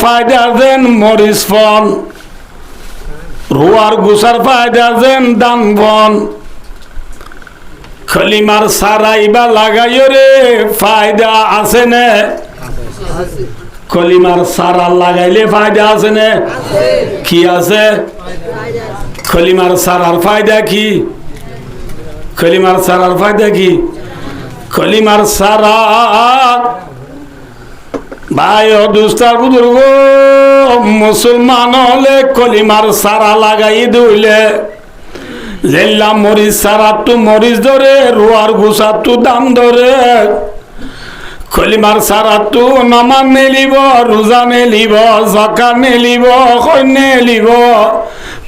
ফায়দা দেন মরিচ ফল, রুয়ার গুসার ফায়দা দেন দান বন, খলিমার সারাই বা লাগাইও রে ফায়দা আছে না? কলিমার সারা লাগাইলে ফায়দা আছে না? কি আছে? খলিমার সারার ফায়দা কি? খলিমার সারার ফায়দা কি? খলিমার সারা ভাই ও দুস্তার বুজুর্গ, মুসলমান হলে কলিমার সারা লাগাই দিলে জেল্লা মরিচ সারা তু মরিচ ধরে, রুয়ার গুসা তু দাম ধরে, খলিমার সারা তু নমান মেলিব, রোজা মেলিব, জাকাত মেলিব, সৈন্য মেলিব,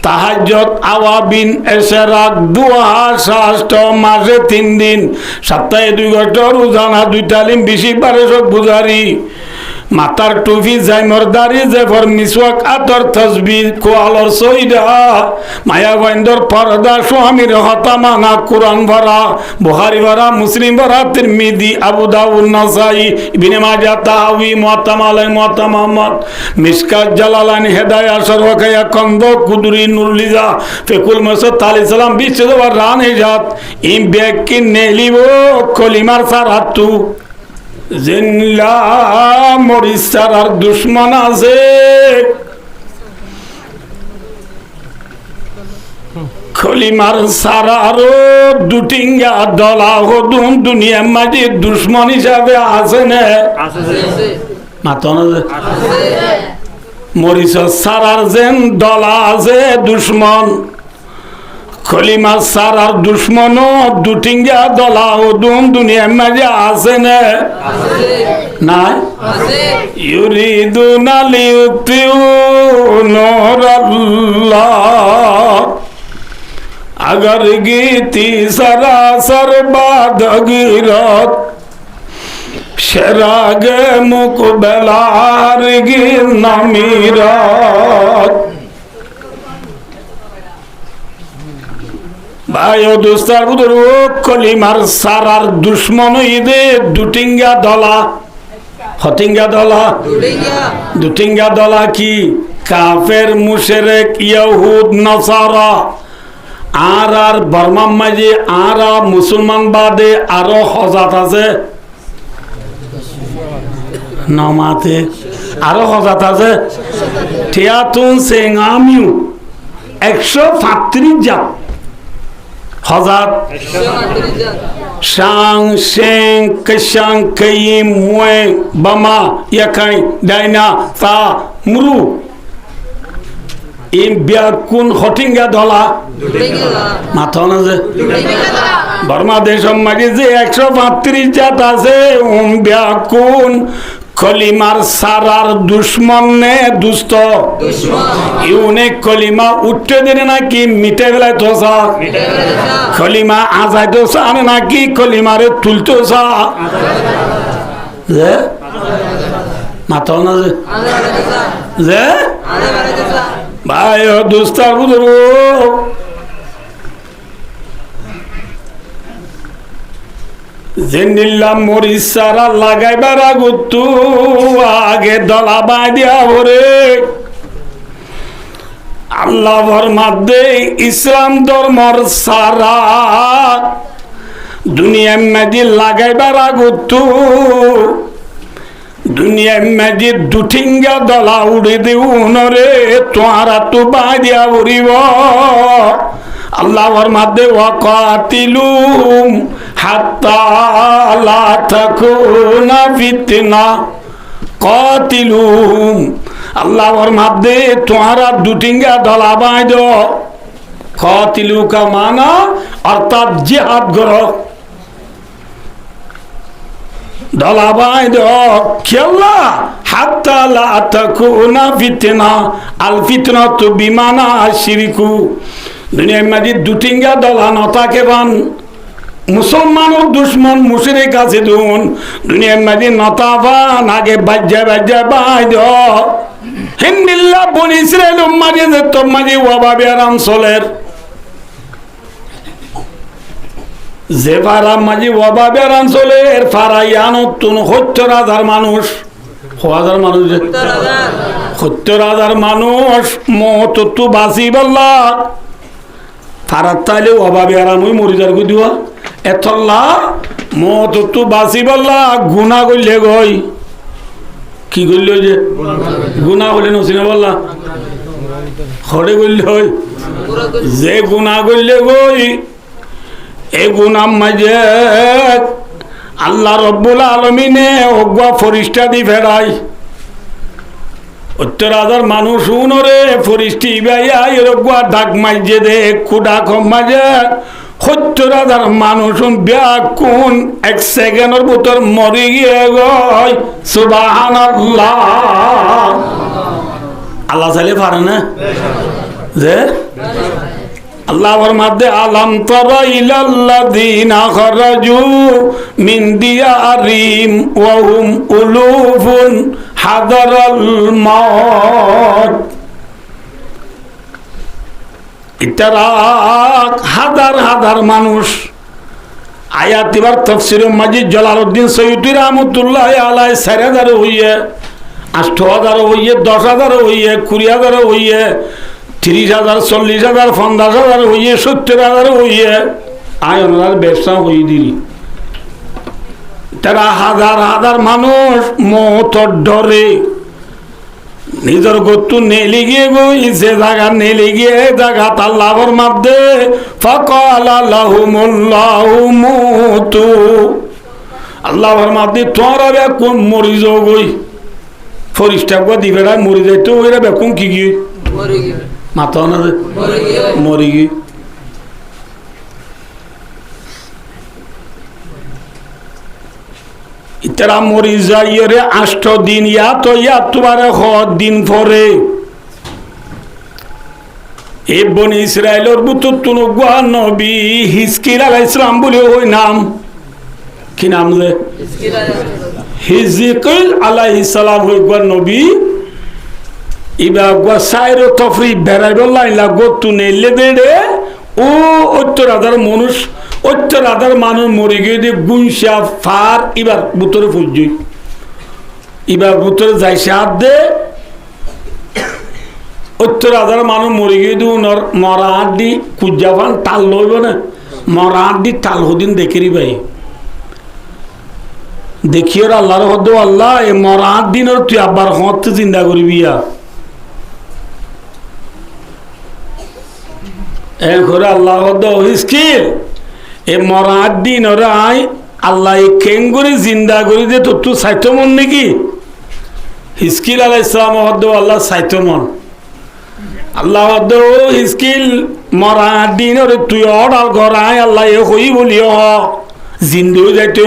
তাহাজ্জুদ আওয়াবিন এশরাক দুয়া শাস্ত্র মাসে 3 দিন, সপ্তাহে 2 ঘন্টা রোজানা 2 তালিম, বেশি পারে সব বুঝারি, মাথার টুপি জাইমর দাড়ি জেফর মিসওয়াক আতর তসবিহ কোয়ালর সইদা মায়া গোয়েন্দর পর্দা স্বামীর হতামানা কুরআন ভরা বুখারী ভরা মুসলিম ভরা তিরমিজি আবু দাউদ নাসাই ইবনে মাজাহ তাহাবি মুআত্তাম আলাই মুআত্তাম মুহাম্মদ মিশকাত জালালানি হেদায়া সরওয়াকায়া কন্দ কুদরি নুরলিজা ফিকুল মাসুদ তালি সালাম বিশ্বদবার রানে জাত ইম বেকি নেলিবো কলিমার সারাতু জিল্লা মরিচার আর দুশ্মন আছে, খলিমার সারারও দুটিঙ্গা দলা হদুন দুনিয়ার মাঝে দুশ্মন হিসাবে আছে না? মাতন মরিচার সারার যেন দলা আছে দুশ্মন, খলিমার সারার দুশ্মন দুটিঙ্গা দলা হদুন দুনিয়ার মাঝে আছে না? নাই ইউরিদুনা লিউতিউ নূরাল্লাহ अगर गीती सरासर बादगिरत शरागे मुकबलार गिर नमीरत ভাইও দোস্তার বুদুর কলিমার সারার দুশ্মন ইদে দুটিঙ্গা দলা, হতিঙ্গা দলা, দুটিঙ্গা দলা কি? কাফের মুশরিক ইহুদ নাসারা আর বর্মার মাঝে আর মুসলমান বাদে আরো হজাত আছে, নমাতে আরো হজাত আছে, টিয়াতুন সেঙ্গামিউ 135 জাত হজাত, শাং শেং কশাং কয়িম মুয়ে বামা ইয়াকাই ডাইনা তা মুরু ইম বিয়াকুন হটিঙ্গা দলা মাথা না যে বর্মা দেশম মাঝে যে 135 জাত আছে বিয়াকুন কলিমার সারার দুশ্মন নে দুষ্ট ইউনে কলিমা উঠতে দিনে নাকি মিটে বেলায় তোসা কলিমা আজাই দোসা আনে নাকি কলিমারে তুলতোসা যে মাথা না যে ভাই ও দুস্তার বুজুর্গ, জেনিল্লা মরিচ সারা লাগাইবার আগতু আগে দলা বাঁধিয়া ভরে আল্লাহর মাধ্যে ইসলাম ধর্মর সারা দুনিয়ার মাঝে লাগাইবার আগতু দুনিয়ার মাঝে দুটিঙ্গা দলা উড়ে দেউ নরে তোরা তো বাঁধিয়া ভরিব আল্লাহর মাধ্যে ওয়াকাতিলুম হাত্তা লা তাকুনা ফিতনা কাতিলুম আল্লাহর মাধ্যে তোরা দুটিঙ্গা দলা বাঁধ কাতিলুকা মানা অর্থাৎ জিহাদ করো দলা বাঁধ খেলা হাত্তা লা তাকুনা ফিতনা আল ফিতনাতু বিমানা শিরকু দুনিয়ার মাঝে দুটিঙ্গা দলা নতাকে বান মুসলমানের দুশ্মন মুশরিক আছে দুন দুনিয়ার মাঝে নতা বান আগে বাজ্জা বাজ্জা বাঁধ হিন্দিল্লা বনি ইসরাইল মাঝে যে তোর মাঝে ওয়াবাবে আরাম চলের যে পাড়া মাঝে ওয়াবাবে আরাম চলের পাড়া ইয়ানো তুন 70,000 মানুষ হাজার মানুষ, 70,000 মানুষ মতো বাঁচি বললা তারা তাইলে অভাবে আরাম হয়ে মরি যার দিবা এতলা মতো বাঁচি বললা গুণা করলে গই কি করলে যে গুণা হলে নসিনা বললা হরে করলে হয় যে গুণা করলে গই এই গুণার মাঝে আল্লাহ রব্বুল আলমিনে অজ্ঞা ফরিস্তা দি ফেরাই 70,000 মানুষ উনরে ফরিস্তি বাইয়া এরকম ডাক মাইজে দে খুডা কম মাঝে 70,000 মানুষ ব্যাকুন 1 সেকেন্ডের ভিতর মরি গিয়ে গয় সুবহানাল্লাহ। আল্লাহ চাইলে পারে না যে আল্লাহর মধ্যে আলাম তারা ইলাল্লাযিনা খারাজু মিন দিয়ারিম ওয়া হুম উলুফুন হাদারাল মাউত। ইতারা হাজার হাজার মানুষ আয়াত এবার তাফসীরে মাজিদ জালালউদ্দিন সৈয়দী রাহমাতুল্লাহ আলাইহি 4,000 হইয়ে 8,000 হইয়ে 10,000 হইয়ে 20,000 হইয়ে 30,000 40,000 50,000 হইয়ে 70,000 হইয়ে আয়নার ব্যবসা হয়ে দিল। তারা হাজার হাজার মানুষ মৌতর ডরে নিজের গতু নেলি গিয়ে গই যে জায়গা নেলি গিয়ে জায়গা তার লাভর মধ্যে ফাকালা লাহুমুল্লাহু মুতু আল্লাহর মধ্যে তোরা বেকুন মরি যাও গই ফরিস্তা গো দিবেরা মরি যাইতো ওইরা বেকুন কি গিয়ে মরি গিয়ে মাথা না মরি গিয়ে ইতারা মরি যাইয়ে রে 8 দিন ইয়া তো ইয়া তোমার দিন পরে এ বনি ইসরায়েলের বুতুর তুনু গুয়া নবী হিজকিল আলাইহিস সালাম বলে ওই নাম কি নাম যে হিজকিল আলাইহিস সালাম হই গুয়া নবী ইবা গুয়া সাইরো তফরি বেরাইবল লাইলা গতু নেলে দেড়ে ও 70,000 মানুষ 70,000 মানুষ মরে গিয়ে দিয়ে গুনসা ফার এবার বুতরে ফুলজই এবার বুতরে যাই সাত দে 70,000 মানুষ মরে গিয়ে দিয়ে মরা আড্ডি কুজা ফান তাল লইব না মরা আড্ডি তাল হদিন দেখেরি ভাই দেখিও আল্লাহর হদ আল্লাহ এ মরা আড্ডিনের তুই আবার হতে চিন্তা করবি করে আল্লাহ হদ হিসকিল এ মরা দিন ওরা আই আল্লাহ কেঙ্গুরি জিন্দা করি দে তো তুই সাইতো মন নাকি হিজকিল আলাইহিস সালাম হদ আল্লাহ সাইতো মন আল্লাহ হদ হিজকিল মরা দিন ওরে তুই অর্ডার কর আই আল্লাহ এ হই বলিও জিন্দু যাইতে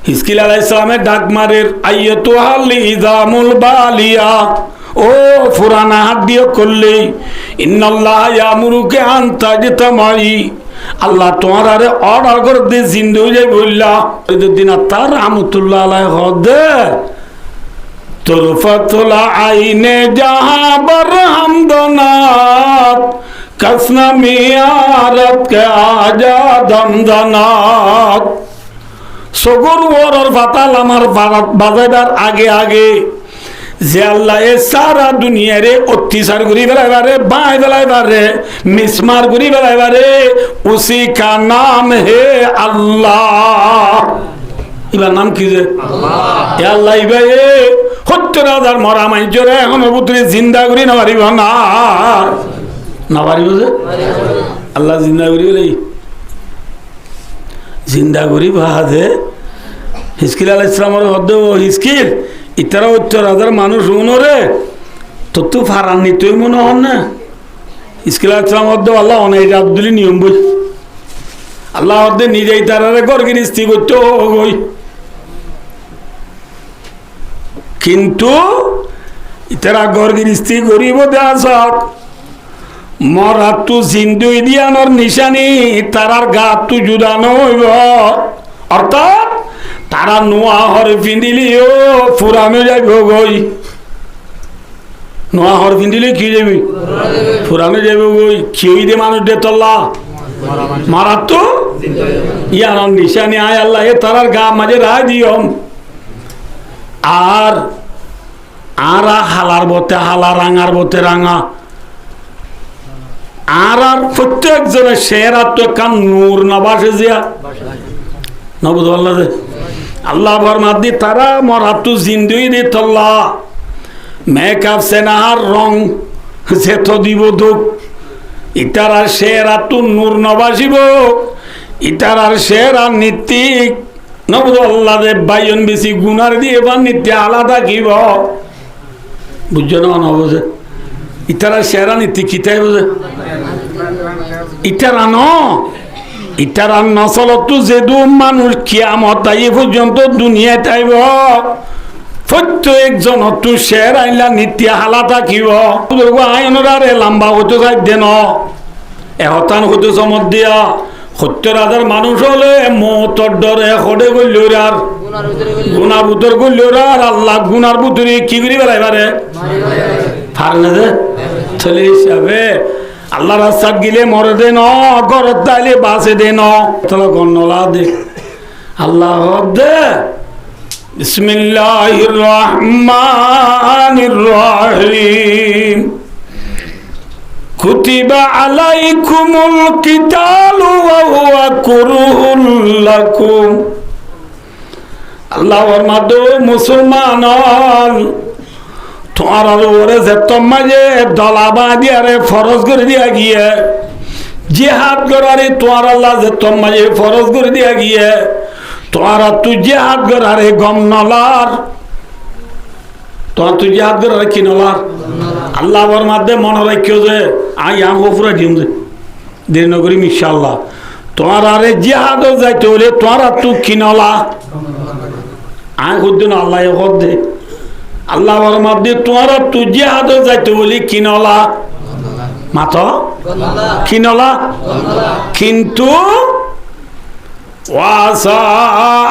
হিজকিল আলাইহিস সালামের ডাক মারের আইয়াতু হাল ইজামুল বালিয়া ও ফুরানা হাত দিয়ে করলে ইন্নাল্লাহ ইয়ামুরুকা আন তাজতামাই আল্লাহ তোমার আরে অর্ডার করে দিয়ে জিন্দু যাই বললা দিন তার রাহমাতুল্লাহ আলাইহি হদে তুরফাতুল আইনে জাহা বরহামদনাত কাসনা মিয়ারত কে আজা দমদনাত সগর ওর ফাতাল আমার বাজাইবার আগে আগে যে আল্লাহ এ সারা দুনিয়ারে অত্যাচার করি বেলাইবারে বাই বেলাইবারে মিসমার করি বেলাইবারে উসি কা নাম হে আল্লাহ ইবার নাম কি যে আল্লাহ এ আল্লাহ ইবে 70,000 মরা মাইজরে এখন পুত্রে জিন্দা করি না পারিব না পারিব যে আল্লাহ জিন্দা করি বলে জিন্দা করি বাদে হিজকিল আলাইহিস সালামের হদ্দ হিজকিল ইতারা 70,000 মানুষ উনরে তো তুই ফারাননি তুই মনে হন না হিজকিল আলাইহিস সালাম হদ্দ আল্লাহ অনেক আব্দুলি নিয়ম বই আল্লাহ হদ্দে নিজেই তারারে গর্গিন স্থি করতে হই কিন্তু ইতারা গর্গিন স্থি করিব দেখ মরা তু জিন্দুই দিয়ানোর নিশানি তারার গা তু জুদানো হইব অর্থাৎ তারা নোয়া হরে পিন্দিলিও ফুরানো যাইব গই নোয়া হরে পিন্দিলে কি যাবি ফুরানো যাইব গই খেয়ে দে মানুষ দে তল্লা মারাত তো ইয়ানোর নিশানি আয় আল্লাহ এ তারার গা মাঝে রায় দিয়ম আর আরা হালার বতে হালা, রাঙার বতে রাঙা। আর প্রত্যেকজনের শেরা তো কান নূর নবাসে জিয়া নবুদ আল্লাহ আল্লাহ ফরমাদি তারা মরাতু জিন্দুই দি তল্লা মেকআপ সেনাহার রং যে তো দিব দুঃখ ইটার আর শেরা তু নূর নবাসিব ইটার আর শেরা নীতিক নবুদ আল্লাহ দে বাইন বেশি গুনার দিয়ে এবার নিত্য আলাদা কিব বুঝছো না নবুঝে ইটার আর শেরা নীতি কিতাই বুঝে ইটার আনো ইটার আর নসলতো যেদু মানুষ কিয়ামত আই পর্যন্ত দুনিয়ায় তাইব প্রত্যেকজন তু শের আইলা নিত্য হালা থাকিব আইনরারে লম্বা হতে যাই দেন এহতান হতে চমত দিয়া ৭০,০০০ মানুষ হলে মতর ডরে সদে গল্যুর আর গুনার বুতর গল্যুর আর আল্লাহ গুনার বুতরি কি করি বেড়াইবারে ফার না যে চলে হিসাবে আল্লাহ রাস্তাত গিলে মরে দে ন ঘরত তাইলে বাসে দে ন তাহলে গন্নলা দে আল্লাহ দে বিসমিল্লাহির রহমানির রহিম কুতিবা আলাইকুমুল কিতালু ওয়া হুয়া কুরহুল লাকুম আল্লাহর মাদো মুসলমান তোমার ওরে যে তোমাজে দলাবা দিয়ারে ফরজ করে দিয়া গিয়ে জিহাদ করারে তোমার আল্লাহ যে তোমাজে ফরজ করে দিয়া গিয়ে তোমার তুই জিহাদ করারে গম নলার তোমার তুই জিহাদ করারে কি নলার আল্লাহ ওর মাধ্যমে মনে রাখিও যে আই আম ওপরে দিম যে দেরি নগরী ইনশাআল্লাহ তোমার আরে জিহাদও যাইতে হলে তোমার তুই কি নলা আয় খুদ্দিন আল্লাহ হদ দে আল্লাহ মাধ্যমে তোমার তুই জিহাদও যাইতে বলি কিনলা মাত কিনলা কিন্তু ওয়াসা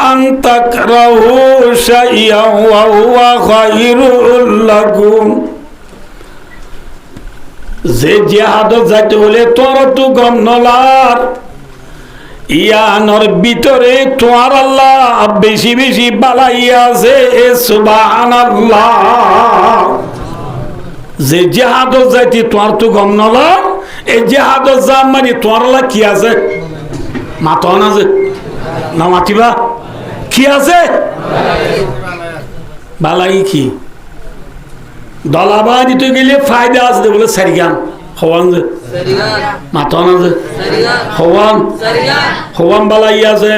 আন তাকরাহু শাইআন ওয়া হুয়া খায়রুল লাকুম যে জিহাদও যাইতে বলে তোর তো গম নলার ইয়ানোর ভিতরে তোমার আল্লাহ বেশি বেশি বালাইয়া আছে সুবহানাল্লাহ যে জিহাদ যাইতে তোমার তো গম নলা এই জিহাদ যাম মানে তোমার আল্লাহ কি আছে মাতো না যে না মাতিবা কি আছে বালাই কি দলাবা দিতে গেলে ফায়দা আছে বলে সারিগান হওয়ান যে মাতো না যে হওয়ান হওয়ান বালাই আছে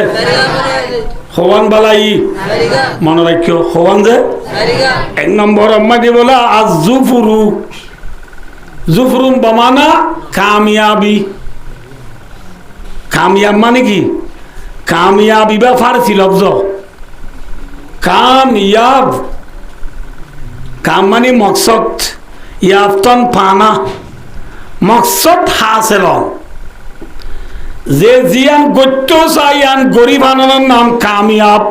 হওয়ান বালাই মনে রাখিও হওয়ান যে ১ নম্বর আম্মাদি বলা আজ জুফুরু জুফরুন বমানা কামিয়াবি কামিয়াব মানে কি কামিয়াবি বা ফারসি লফজ কামিয়াব কাম মানে মকসদ ইয়াফতন পানা মকসদ হাসিল যে জিয়ান গত্য চাইয়ান গরিব আনানোর নাম কামিয়াব